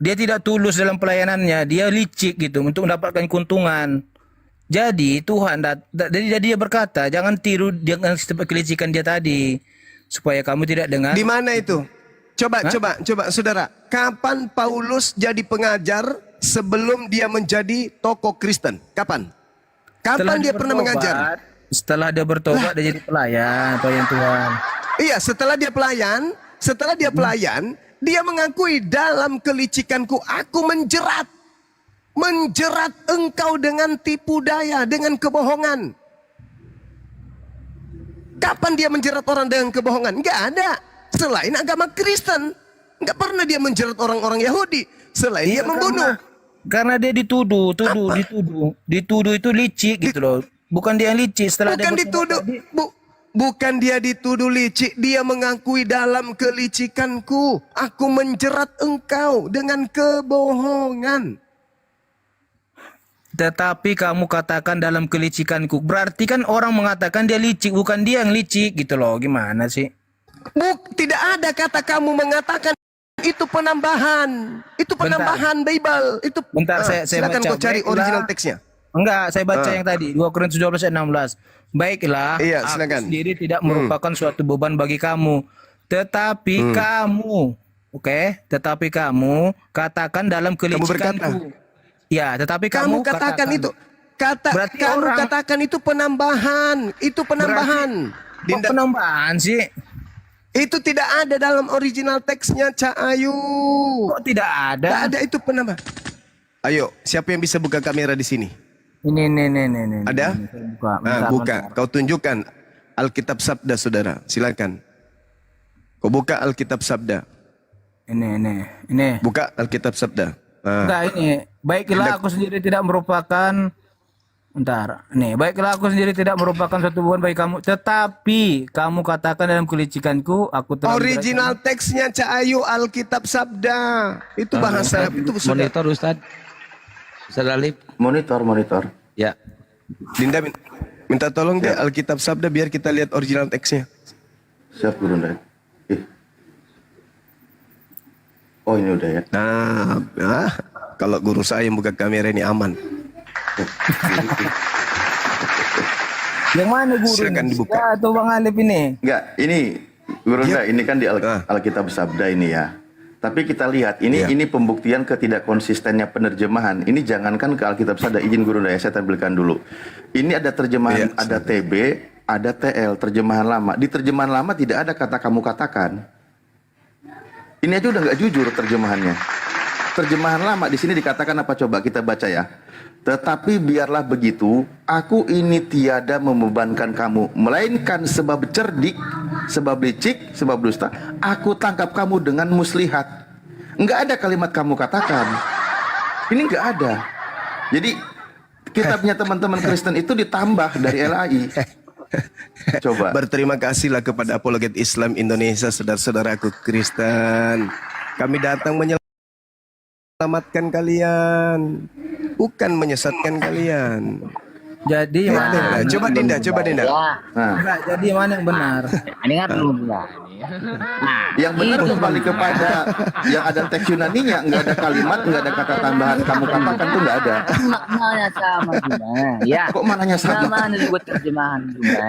Dia tidak tulus dalam pelayanannya. Dia licik gitu untuk mendapatkan keuntungan. Jadi Tuhan jadi dia berkata, jangan tiru dengan kelicikan dia tadi, supaya kamu tidak dengar. Di mana itu? Coba saudara. Kapan Paulus jadi pengajar sebelum dia menjadi tokoh Kristen? Kapan dia pernah mengajar? Setelah dia bertobat, dia jadi pelayan Tuhan. Iya, setelah dia pelayan, dia mengakui dalam kelicikanku aku menjerat engkau dengan tipu daya, dengan kebohongan. Kapan dia menjerat orang dengan kebohongan? Enggak ada. Selain agama Kristen, enggak pernah dia menjerat orang-orang Yahudi. Selain dia membunuh. Karena dia dituduh itu licik gitu loh. Bukan dia yang licik. Setelah Bukan dia dituduh. Bukan dia dituduh licik. Dia mengakui dalam kelicikanku aku menjerat engkau dengan kebohongan. Tetapi kamu katakan dalam kelicikanku. Berarti kan orang mengatakan dia licik, bukan dia yang licik gitu loh. Gimana sih? Tidak ada kata kamu mengatakan itu penambahan. Itu penambahan Bible. Itu Bentar, saya silakan baca. kau cari Baiklah. original teksnya. Enggak, saya baca yang tadi 2 Korintus 12 ayat 16. Baiklah, Iya, aku silakan. sendiri tidak merupakan suatu beban bagi kamu, tetapi kamu, tetapi kamu katakan dalam kelicikanku. Ya, tetapi Kamu katakan itu. Berarti Kamu orang- katakan itu penambahan. Itu penambahan. Kok penambahan sih? Itu tidak ada dalam original teksnya, Cak Ayu. Kok tidak ada? Tidak ada itu penambah. Ayo, siapa yang bisa buka kamera di sini? Ini. Ada? Ini, buka. Buka. Kau tunjukkan Alkitab Sabda, saudara. Silakan. Kau buka Alkitab Sabda. Ini. Buka Alkitab Sabda. Enggak, ini. Baiklah, aku sendiri tidak merupakan. Bentar. Nih, baiklah aku sendiri tidak merupakan suatu beban bagi kamu, tetapi kamu katakan dalam kelicikanku aku telah Original teksnya, Cak Ayu, Alkitab Sabda. Itu bahasa itu sudah. Monitor Ustaz. Ustaz Alif. Monitor. Ya. Dinda minta tolong deh Alkitab Sabda biar kita lihat original teksnya. Siap Guru Nda. Oh ini udah ya. Nah, kalau guru saya yang buka kamera ini aman. Yang mana guru? Silakan dibuka. Ya, atau Bang Alif ini? Enggak, ini Guru Nda, ini kan di Ah. Alkitab Sabda ini ya. Tapi kita lihat ini pembuktian ketidakkonsistennya penerjemahan. Ini jangankan ke Alkitab Sabda, izin Guru Nda ya, saya tampilkan dulu. Ini ada terjemahan, ada TB, ada TL, terjemahan lama. Di terjemahan lama tidak ada kata kamu katakan. Ini aja udah nggak jujur terjemahannya. Terjemahan lama di sini dikatakan apa, coba kita baca ya. Tetapi biarlah begitu, aku ini tiada membebankan kamu, melainkan sebab cerdik, sebab licik, sebab dusta, aku tangkap kamu dengan muslihat. Enggak ada kalimat kamu katakan. Ini enggak ada. Jadi kitabnya teman-teman Kristen itu ditambah dari LAI. Coba. Berterima kasihlah kepada Apologet Islam Indonesia, saudara-saudaraku Kristen. Kami datang menyelamatkan kalian, bukan menyesatkan kalian. Jadi mana? Coba Dinda. Nah, Enggak, jadi mana yang benar? Ini kan belum lah. yang benar kembali kepada yang ada teks Yunaninya, enggak ada kalimat, enggak ada kata tambahan kamu katakan tuh enggak ada. Maknanya sama juga. Ya. Kok mananya sama? Sama dibuat terjemahan juga.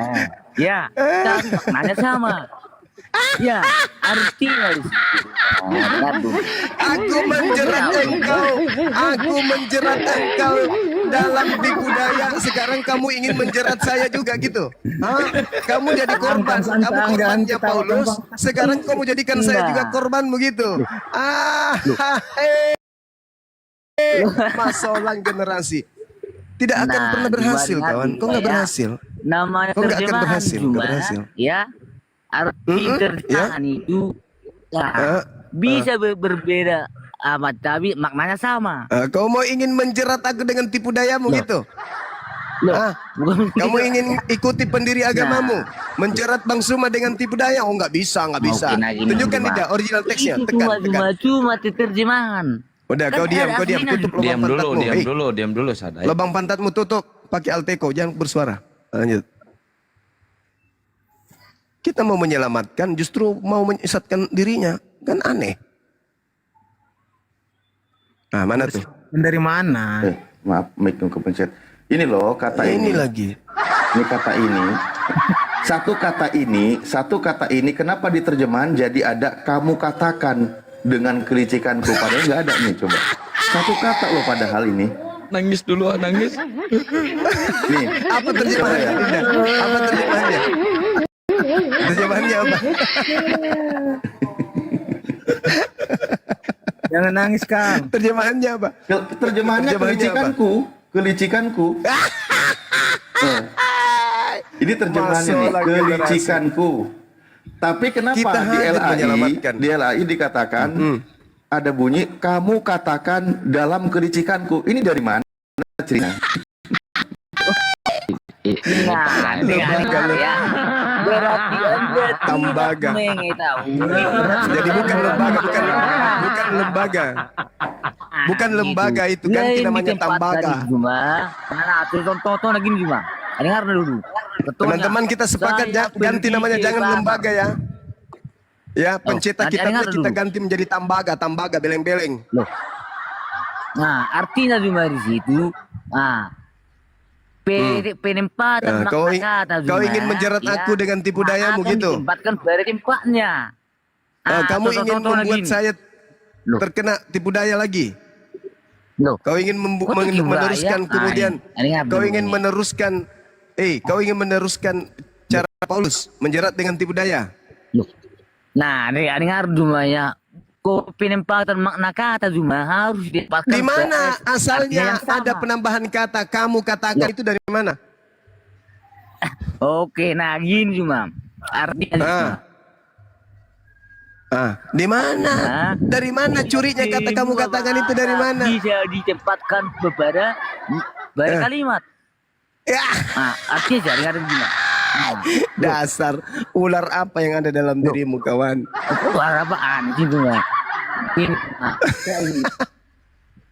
Ya, tapi maknanya sama. Ya, artinya di situ. Aduh. Aku menjerat engkau dalam tipu daya. Sekarang kamu ingin menjerat saya juga gitu? Hah? Kamu jadi korban. Kamu korbannya Paulus. Sekarang kamu jadikan saya juga korban begitu? Masalah generasi. Tidak akan Nah, pernah berhasil, dibuat kawan. Kok nggak ya. berhasil? Namanya Kok nggak akan terjemahan berhasil? cuma, Nggak berhasil. ya, arti terjemahan itu ya, bisa berbeda amat, tapi maknanya sama. Kau mau ingin menjerat aku dengan tipu dayamu gitu? Loh, Ah, kamu ingin ikuti pendiri agamamu, menjerat Bang Suma dengan tipu daya? Oh, nggak bisa, nggak bisa. Oke, nah gini, Tunjukkan Bang. tidak original teksnya, Itu tekan, tekan. cuma terjemahan. Udah, Kan kau diam, ada kau diam, aslinya. tutup lubang pantatmu. Diam dulu, Sadai. Lubang pantatmu tutup, pakai Alteco, jangan bersuara. Lanjut. Kita mau menyelamatkan, justru mau menyesatkan dirinya, kan aneh. Nah, mana tuh? Dari mana? Maaf, mic kepencet. Ini loh kata Ini ini. lagi. Ini kata ini. Satu kata ini kenapa di terjemahan jadi ada kamu katakan dengan kelicikanku, padahal nggak ada nih, coba. Satu kata loh padahal ini. Nangis dulu, nangis. Nih, Apa terjemahannya? Dinda? Apa terjemahannya? Terjemahannya apa? Jangan nangis, Kang. Terjemahannya apa? terjemahannya kelicikanku. Ini terjemahannya nih, Masuk lagi kelicikanku. Tapi kenapa Kita di hadir menyelamatkan. LAI dikatakan ada bunyi kamu katakan dalam kelicikanku. Ini dari mana cerita? Nah, dengar ya. Berarti Anda Tembaga. tidak mengetahui. Jadi bukan lembaga, bukan lembaga. Bukan lembaga itu kan Lain di namanya tempat tambaga. tadi, Juma. Mana tonton lagi nih, Juma. Dengar dulu. Ketuanya, Teman-teman kita sepakat saya ganti namanya pergi jangan ke lembaga ya. Ya, pencetak nanti kitabnya dengar kita dulu. ganti menjadi tambaga, beleng-beleng. Loh. Nah, artinya Juma di situ, penempatan Nah, kata kau Juma, ingin menjerat ya, aku dengan tipu dayamu akan gitu. ditempatkan pada tempatnya. Kamu ingin tonton membuat lagi nih. saya Loh. terkena tipu daya lagi. Loh. Kau ingin Kok tipu meneruskan daya? kemudian Ini nggak kau boleh. ingin meneruskan cara Paulus menjerat dengan tipu daya. Loh. Nah, dengar Juma ya. Kok penempatan makna kata Juma harus ditempatkan Di mana pada asalnya artinya yang sama. ada penambahan kata kamu katakan itu dari mana? Oke, nah gini Juma. Artinya Di mana? Nah, Dari mana curinya kata kamu katakan itu dari mana? bisa ditempatkan kepada kalimat. Ya, Artinya jaringan Juma. dasar ular apa yang ada dalam dirimu kawan? Ular apaan sih Juma?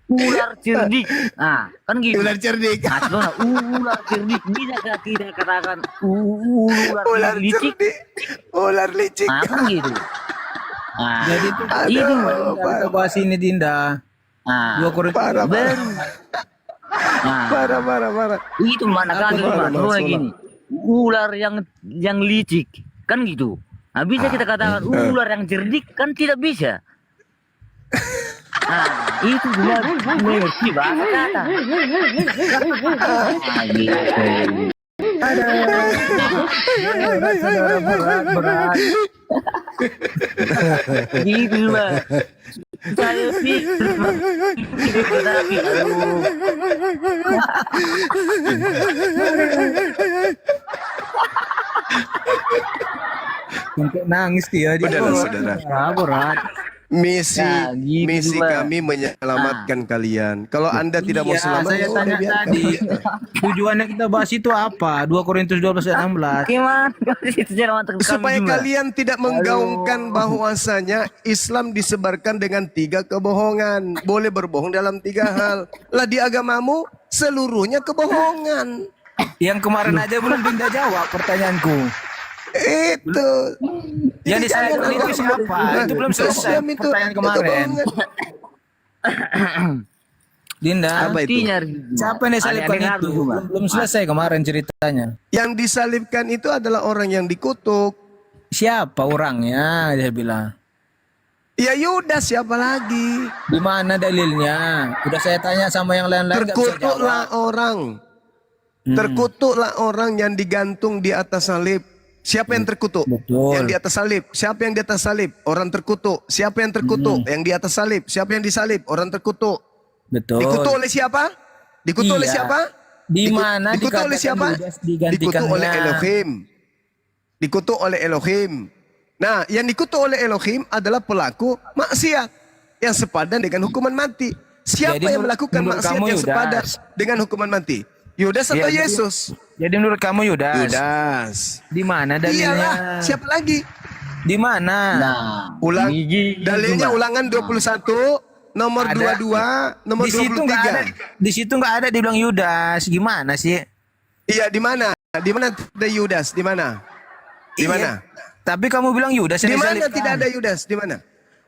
Ular cerdik. Kan gitu. Ular cerdik. Ular cerdik bisa kita katakan Ular licik. cerdik. Ular licik. Kan gitu. Jadi itu Itu kita bahas ini, Dinda. 2 Korintus Parah, baru. parah. Itu mana kali Parah, Mas? Mas, Gini. Ular yang licik kan gitu. Bisa kita katakan ular yang cerdik kan tidak bisa. Itu benar mengerti bahasa kata. Gitu. Berat. Gitu Mas. Saya sih tapi Sampai nangis dia. Udahlah, saudara. Berat. Misi Nah, gitu misi juga. kami menyelamatkan kalian. Kalau Anda tidak mau Iya, selamat, saya tanya biarkan. tadi. Tujuannya kita bahas itu apa? 2 Korintus 12 ayat 16. gimana itu jalan Supaya kalian tidak menggaungkan bahwasanya Islam disebarkan dengan 3 kebohongan. Boleh berbohong dalam 3 hal. Lah di agamamu seluruhnya kebohongan. Yang kemarin aja belum Dinda jawab pertanyaanku. Itu. Yang disalahkan itu siapa? Itu belum selesai Islam itu pertanyaan kemarin. kebohongan. Dinda, Apa itu? siapa yang disalibkan itu? Belum selesai kemarin ceritanya. Yang disalibkan itu adalah orang yang dikutuk. Siapa orangnya? Dia bilang. Ya Yudas, siapa lagi? Di mana dalilnya? Udah saya tanya sama yang lain-lain nggak bisa jawab. Terkutuklah orang. Terkutuklah orang yang digantung di atas salib. Siapa yang terkutuk? Betul. Yang di atas salib. Siapa yang di atas salib? Orang terkutuk. Siapa yang terkutuk? Yang di atas salib. Siapa yang disalib? Orang terkutuk. Betul. Dikutuk oleh siapa? Dikutuk oleh Iya. siapa? Di mana Dikutuk oleh siapa? Yudas digantikannya? Dikutuk oleh Elohim. Dikutuk oleh Elohim. Nah, yang dikutuk oleh Elohim adalah pelaku maksiat yang sepadan dengan hukuman mati. Siapa Jadi yang melakukan menurut maksiat kamu, yang Yudas, sepadan dengan hukuman mati? Yudas Iya, atau jadi- Yesus? Jadi menurut kamu Yudas? Yudas. Di mana dalilnya? Iyalah, siapa lagi? Di mana? Nah, Ulang gigi dalilnya Mbak. ulangan 21 nomor Ada. 22 nomor Di situ nggak ada. 23. Di situ nggak ada dibilang Yudas. Gimana sih? Iya, di mana? Di mana ada Yudas? Di mana? Di Iya. mana? Tapi kamu bilang Yudas Di yang mana disalibkan. tidak ada Yudas? Di mana?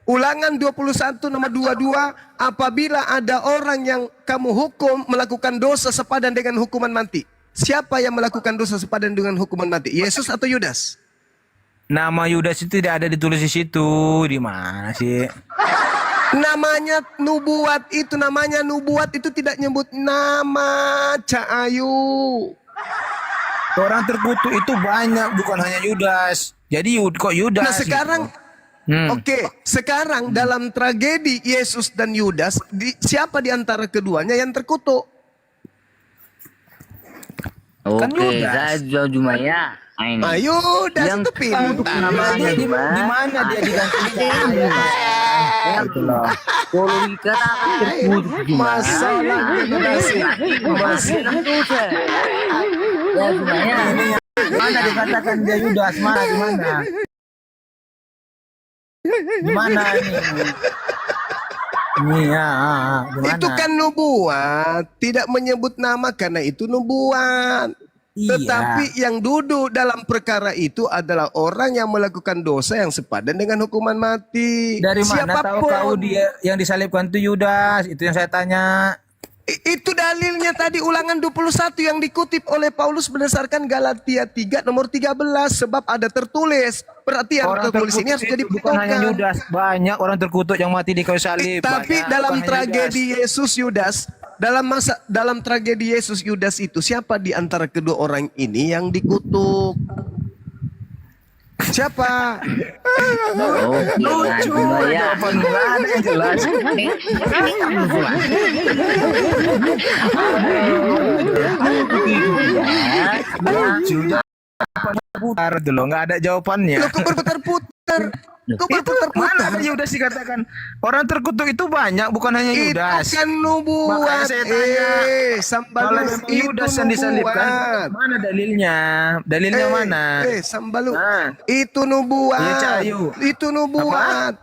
Ulangan 21 nomor 22, apabila ada orang yang kamu hukum melakukan dosa sepadan dengan hukuman mati. Siapa yang melakukan dosa sepadan dengan hukuman mati? Yesus atau Yudas? Nama Yudas itu tidak ada ditulis di situ. Di mana sih? Namanya nubuat itu tidak nyebut nama Cak Ayu. Orang terkutuk itu banyak, bukan hanya Yudas. Jadi kok Yudas? Nah sekarang, oke, sekarang dalam tragedi Yesus dan Yudas, siapa di antara keduanya yang terkutuk? Oke, Yudas. saya jauh Jumaya. Ini. Yudas Yang itu pintar. namanya Di mana dia digantikan? Itulah. Kalau dikatakan terkutuk Jumaya. Masalah generasi. Ya Jumaya. Mana dikatakan dia Yudas? Mana? Di mana? Di mana ini? Ini ya, di mana? Itu kan nubuat, tidak menyebut nama karena itu nubuat. Iya. Tetapi yang duduk dalam perkara itu adalah orang yang melakukan dosa yang sepadan dengan hukuman mati. Dari mana tahu kau dia yang disalibkan itu Yudas? Itu yang saya tanya. Itu dalilnya tadi ulangan 21 yang dikutip oleh Paulus berdasarkan Galatia 3 nomor 13. Sebab ada tertulis. Berarti yang tertulis ini harus jadi bukan hanya patokan. Yudas, banyak orang terkutuk yang mati di kayu salib. Tapi Banyak, dalam bukan hanya tragedi Yudas. Yesus Yudas, dalam tragedi Yesus Yudas itu siapa di antara kedua orang ini yang dikutuk? Siapa? Lucu. Jumaya. Ada yang jelas. Lucu. Putar dulu, nggak ada jawabannya. Loh, kok berputar-putar? Kok Mana berputar-putar? ada Yudas dikatakan? Orang terkutuk itu banyak, bukan hanya Itu Yudas. kan nubuat. Makanya saya tanya. Kalau Sambalus memang itu Yudas yang disalibkan, nubuat. mana dalilnya? Dalilnya mana? Sambalu. Nah. Itu nubuat. Iya, Cahayu. Itu nubuat.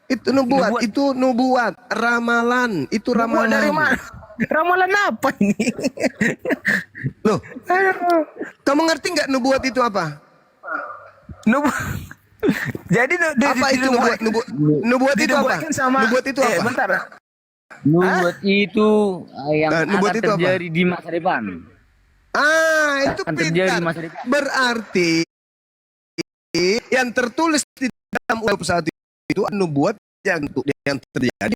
Itu nubuat. Nubuat. Itu nubuat. Ramalan. Itu Buat ramalan. dari mana? Ramalan apa ini? Loh, kamu ngerti nggak nubuat itu apa? Jadi Apa itu nubuat? Nubuat itu apa? dinubuatkan sama Nubuat itu apa? bentar. Nubuat itu yang nubuat akan itu apa? terjadi di masa depan. Itu Akan terjadi pintar. di masa depan. Berarti yang tertulis di dalam ulang 21 itu nubuat yang terjadi.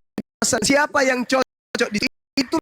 Siapa yang cocok di situ? Itu